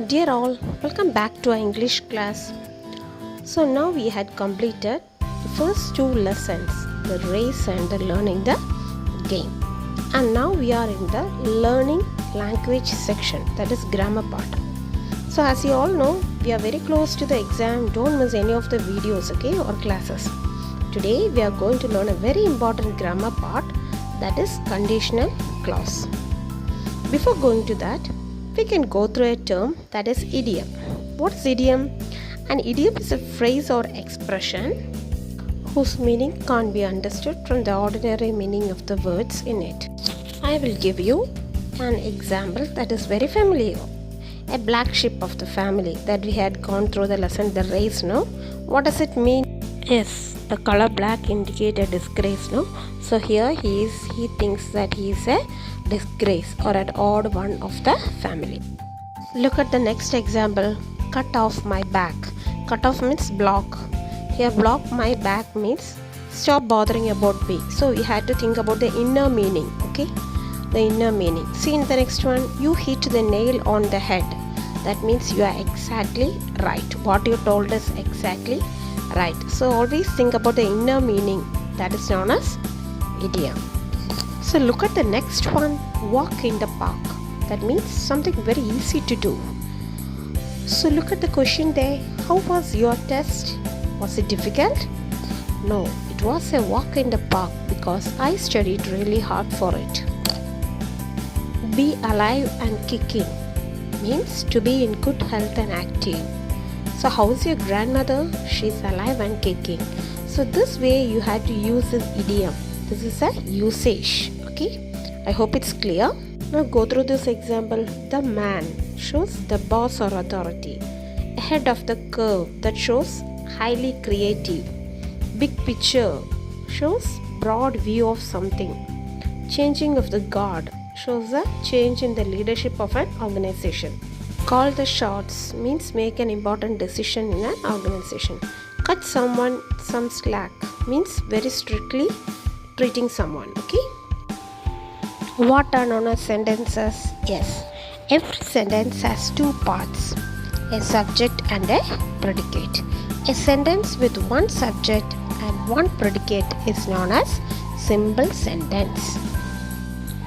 Dear all, welcome back to our English class. So now we had completed the first two lessons, the race and the learning the game. And now we are in the learning language section, that is grammar part. So as you all know, we are very close to the exam. Don't miss any of the videos, okay, or classes. Today we are going to learn a very important grammar part, that is conditional clause. Before going to that, we can go through a term that is idiom. What is idiom? An idiom is a phrase or expression whose meaning can't be understood from the ordinary meaning of the words in it. I will give you an example that is very familiar. A black sheep of the family that we had gone through the lesson, the race, no? What does it mean? Yes, the color black indicates a disgrace, no? So here he thinks that he is a disgrace or an odd one of the family. Look at the next example. Cut off my back. Cut off means block. Here block my back means stop bothering about me. So we had to think about the inner meaning. Okay, the inner meaning. See in the next one, you hit the nail on the head. That means you are exactly right. What you told is exactly right. So always think about the inner meaning. That is known as idiom. So look at the next one, walk in the park. That means something very easy to do. So look at the question there. How was your test? Was it difficult? No, it was a walk in the park because I studied really hard for it. Be alive and kicking means to be in good health and active. So how is your grandmother? She's alive and kicking. So this way you had to use this idiom. This is a usage. Okay, I hope it's clear. Now go through this example. The man shows the boss or authority. Ahead of the curve, that shows highly creative. Big picture shows broad view of something. Changing of the guard shows a change in the leadership of an organization. Call the shots means make an important decision in an organization. Cut someone some slack means very strictly treating someone. Okay, what are known as sentences? Yes, every sentence has two parts, a subject and a predicate. A sentence with one subject and one predicate is known as simple sentence.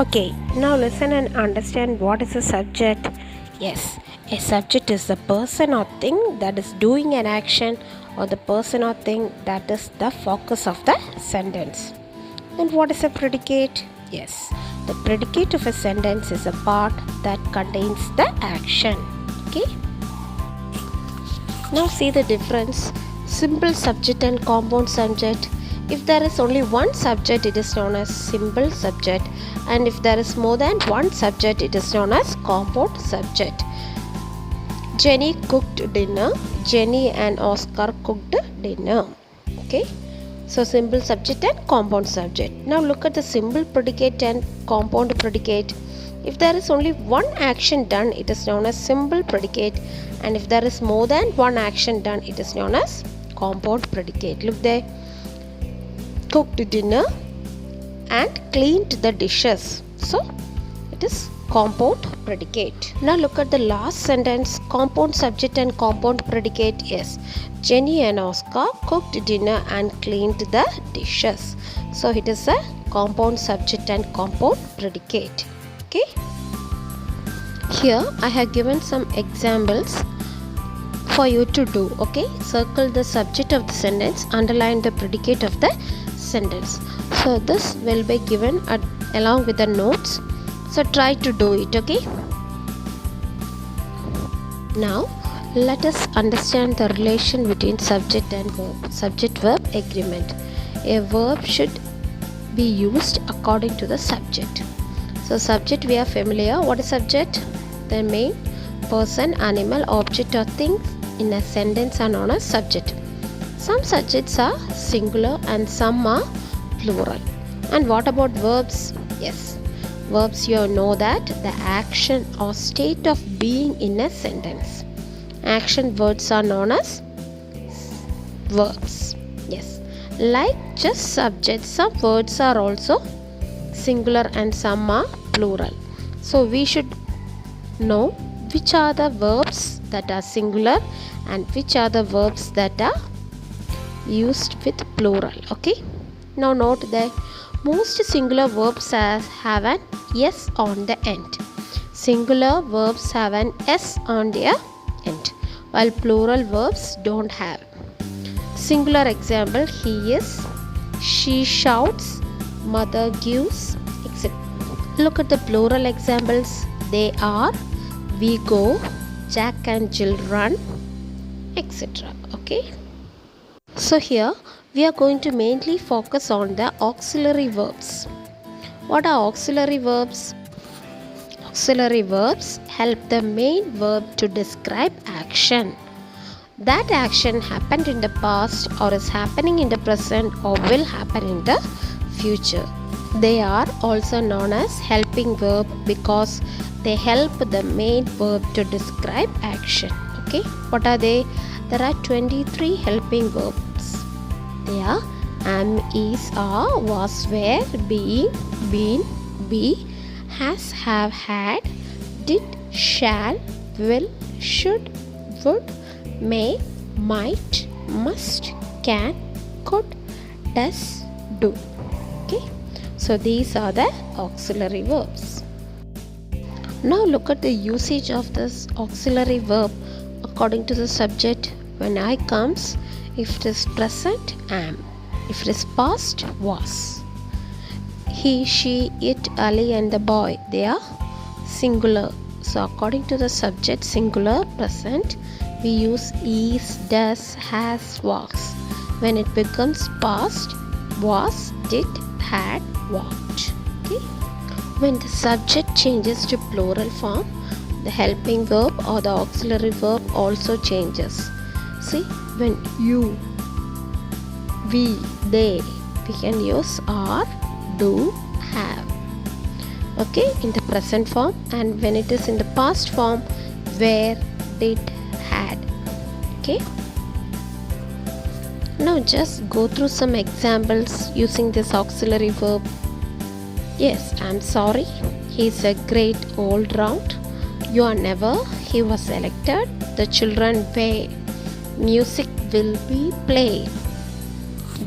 Okay, now listen and understand what is a subject. Yes, a subject is the person or thing that is doing an action, or the person or thing that is the focus of the sentence. And what is a predicate? Yes, the predicate of a sentence is a part that contains the action. Okay, now see the difference. Simple subject and compound subject. If there is only one subject, it is known as simple subject, and if there is more than one subject, it is known as compound subject. Jenny cooked dinner. Jenny and Oscar cooked dinner. Okay, so simple subject and compound subject. Now look at the simple predicate and compound predicate. If there is only one action done, it is known as simple predicate, and if there is more than one action done, it is known as compound predicate. Look there, cooked dinner and cleaned the dishes, so it is compound predicate. Now look at the last sentence, compound subject and compound predicate. Yes, Jenny and Oscar cooked dinner and cleaned the dishes, so it is a compound subject and compound predicate. Okay, here I have given some examples for you to do. Okay, circle the subject of the sentence, underline the predicate of the sentence. So this will be given along with the notes, so try to do it. Okay, now let us understand the relation between subject and verb. Subject verb agreement. A verb should be used according to the subject. So subject we are familiar. What is subject? The main person, animal, object or thing in a sentence are known as subject. Some subjects are singular and some are plural. And what about verbs? Yes, verbs you know that the action or state of being in a sentence. Action words are known as verbs. Yes, like just subject, some words are also singular and some are plural. So we should know which are the verbs that are singular and which are the verbs that are used with plural. Okay, now note that most singular verbs have an s on the end. Singular verbs have an s on their end, while plural verbs don't have. Singular example: he is, she shouts, mother gives, etc. Look at the plural examples: they are, we go, Jack and Jill run, etc. Okay. So here we are going to mainly focus on the auxiliary verbs. What are auxiliary verbs? Auxiliary verbs help the main verb to describe action. That action happened in the past or is happening in the present or will happen in the future. They are also known as helping verb because they help the main verb to describe action. Okay, what are they? There are 23 helping verbs. They are am, is, are, was, were, being, been, be, has, have, had, did, shall, will, should, would, may, might, must, can, could, does, do. Okay, so these are the auxiliary verbs. Now look at the usage of this auxiliary verb according to the subject. When I comes, if it is present, am. If it is past, was. He, she, it, Ali and the boy, they are singular. So according to the subject, singular, present, we use is, does, has, was. When it becomes past, was, did, had, walked. Okay. When the subject changes to plural form, the helping verb or the auxiliary verb also changes. See, when you, we, they, we can use are, do, have. Okay, in the present form, and when it is in the past form, were, did, had. Okay. Now just go through some examples using this auxiliary verb. Yes, I'm sorry. He's a great all round. You are never. He was elected. The children pay. Music will be played.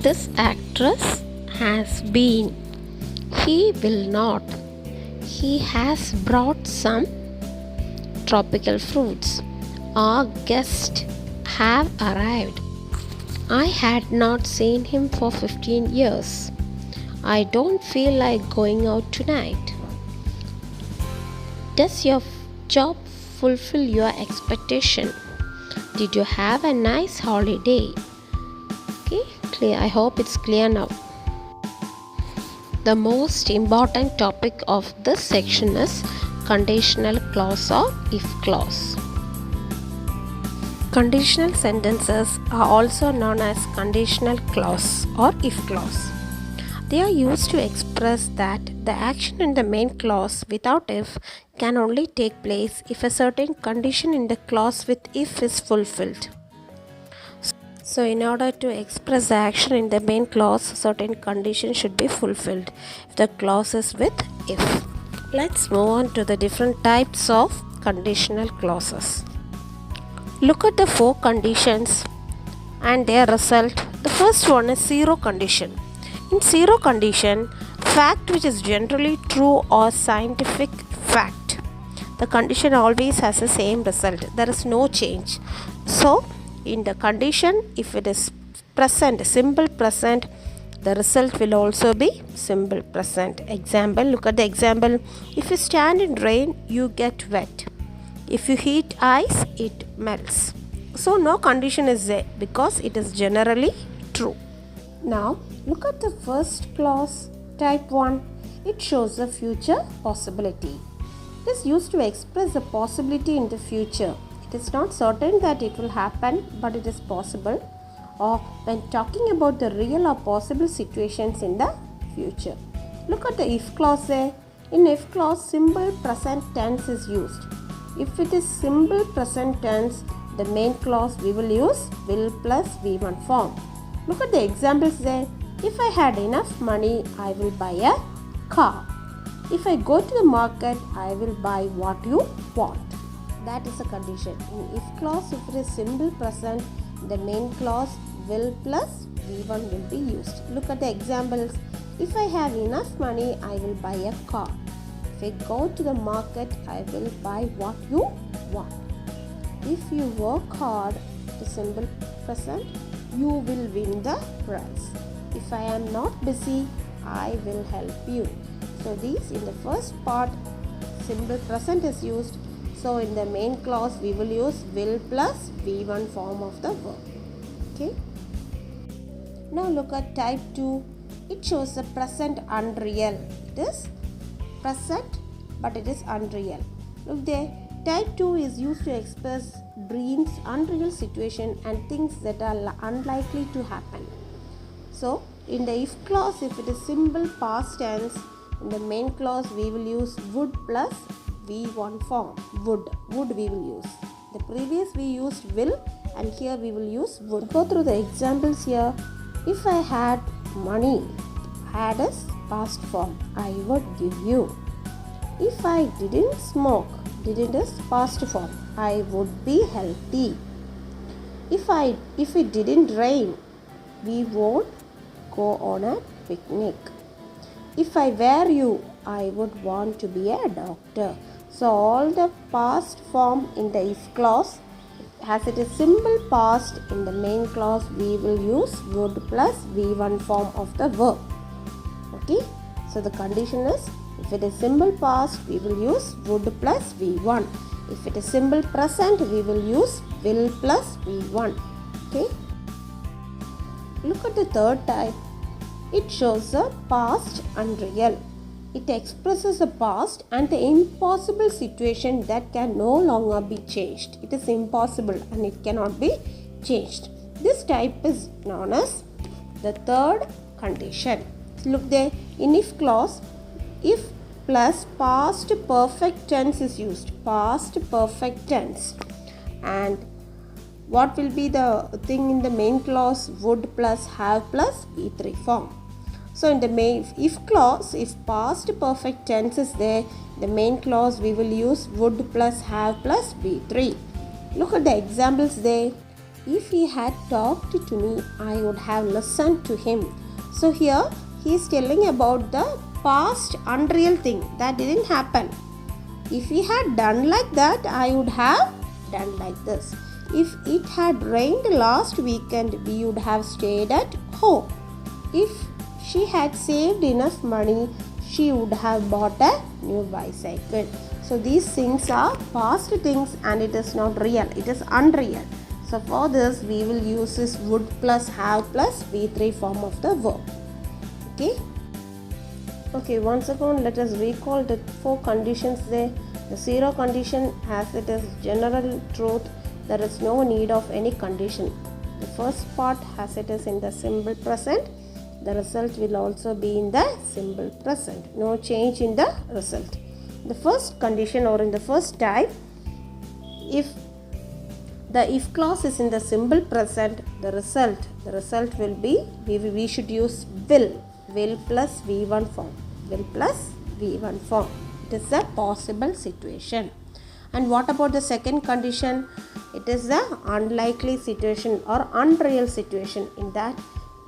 This actress has been. He will not. He has brought some tropical fruits. Our guests have arrived. I had not seen him for 15 years. I don't feel like going out tonight. Does your job fulfill your expectation? Did you have a nice holiday? Okay, clear. I hope it's clear now. The most important topic of this section is conditional clause or if clause. Conditional sentences are also known as conditional clause or if clause. They are used to express that the action in the main clause without if can only take place if a certain condition in the clause with if is fulfilled. So in order to express the action in the main clause, certain condition should be fulfilled if the clause is with if. Let's move on to the different types of conditional clauses. Look at the 4 conditions and their result. The first one is zero condition. In zero condition, fact which is generally true or scientific fact, the condition always has the same result. There is no change. So in the condition, if it is present, simple present, the result will also be simple present. Example, look at the example. If you stand in rain, you get wet. If you heat ice, it melts. So no condition is there because it is generally true. Now look at the first clause, type 1. It shows the future possibility. It is used to express the possibility in the future. It is not certain that it will happen, but it is possible. Or when talking about the real or possible situations in the future. Look at the if clause there. In if clause, simple present tense is used. If it is simple present tense, the main clause we will use will plus V1 form. Look at the examples there. If I had enough money, I will buy a car. If I go to the market, I will buy what you want. That is a condition. In if clause, if it is simple present, the main clause will plus V1 will be used. Look at the examples. If I have enough money, I will buy a car. If I go to the market, I will buy what you want. If you work hard, the simple present, you will win the prize. If I am not busy, I will help you. So these in the first part, simple present is used. So in the main clause, we will use will plus V1 form of the verb. Okay. Now look at type 2. It shows the present unreal. It is present, but it is unreal. Look there. Type 2 is used to express dreams, unreal situation and things that are unlikely to happen. So in the if clause, if it is simple past tense, in the main clause we will use would plus V1 form. Would we will use. The previous we used will and here we will use would. Go through the examples here. If I had money, had is past form, I would give you. If I didn't smoke, didn't is past form, I would be healthy. If it didn't rain, we won't go on a picnic. If I were you, I would want to be a doctor. So all the past form in the if clause, as it is simple past, in the main clause we will use would plus V1 form of the verb. Okay, so the condition is if it is simple past we will use would plus V1. If it is simple present we will use will plus V1. Okay, look at the third type. It shows a past unreal. It expresses a past and the impossible situation that can no longer be changed. It is impossible and it cannot be changed. This type is known as the third condition. Look there, in if clause, if plus past perfect tense is used. Past perfect tense. And what will be the thing in the main clause? Would plus have plus V3 form. So in the main if clause, if past perfect tense is there, the main clause we will use would plus have plus V3. Look at the examples there. If he had talked to me, I would have listened to him. So here he is telling about the past unreal thing that didn't happen. If he had done like that, I would have done like this. If it had rained last weekend, we would have stayed at home. If she had saved enough money, she would have bought a new bicycle. So these things are past things and it is not real, it is unreal. So for this we will use this would plus have plus V3 form of the verb. Okay, once again let us recall the 4 conditions there. The 0 condition, as it is general truth, there is no need of any condition. The first part, as it is in the simple present, the result will also be in the simple present. No change in the result. The first condition or in the first type, if the if clause is in the simple present, the result will be, we should use will plus V1 form. Will plus V1 form. It is a possible situation. And what about the second condition? It is the unlikely situation or unreal situation. In that,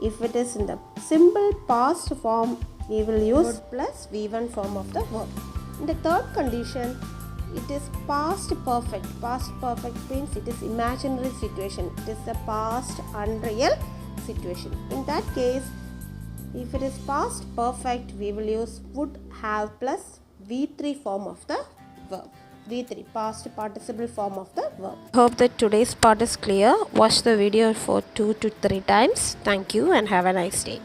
if it is in the simple past form, we will use would plus V1 form of the verb. In the third condition, it is past perfect. Past perfect means it is imaginary situation. It is the past unreal situation. In that case, if it is past perfect, we will use would have plus V3 form of the verb. V3, past participle form of the verb. Hope that today's part is clear. Watch the video for 2 to 3 times. Thank you and have a nice day.